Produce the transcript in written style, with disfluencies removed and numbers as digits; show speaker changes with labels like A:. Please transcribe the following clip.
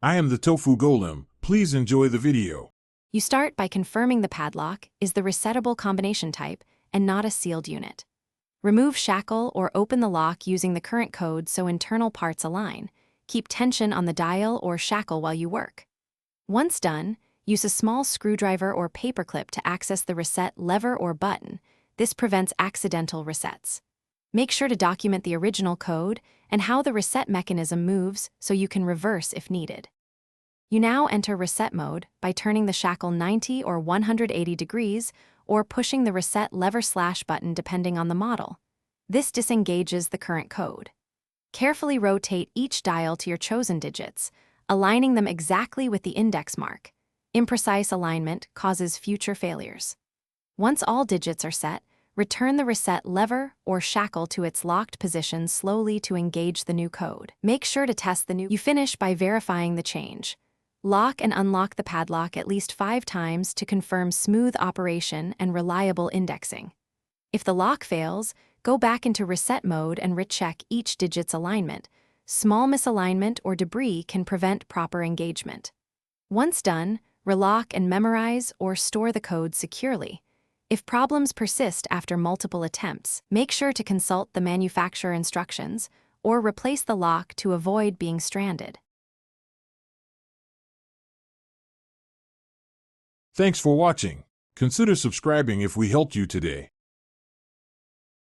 A: I am the Tofu Golem. Please enjoy the video.
B: You start by confirming the padlock is the resettable combination type and not a sealed unit. Remove shackle or open the lock using the current code so internal parts align. Keep tension on the dial or shackle while you work. Once done, use a small screwdriver or paperclip to access the reset lever or button. This prevents accidental resets. Make sure to document the original code and how the reset mechanism moves so you can reverse if needed. You now enter reset mode by turning the shackle 90 or 180 degrees or pushing the reset lever/button depending on the model. This disengages the current code. Carefully rotate each dial to your chosen digits, aligning them exactly with the index mark. Imprecise alignment causes future failures. Once all digits are set, return the reset lever or shackle to its locked position slowly to engage the new code. Make sure to test the new. You finish by verifying the change. Lock and unlock the padlock at least 5 times to confirm smooth operation and reliable indexing. If the lock fails, go back into reset mode and recheck each digit's alignment. Small misalignment or debris can prevent proper engagement. Once done, relock and memorize or store the code securely. If problems persist after multiple attempts, make sure to consult the manufacturer instructions or replace the lock to avoid being stranded.
A: Thanks for watching. Consider subscribing if we helped you today.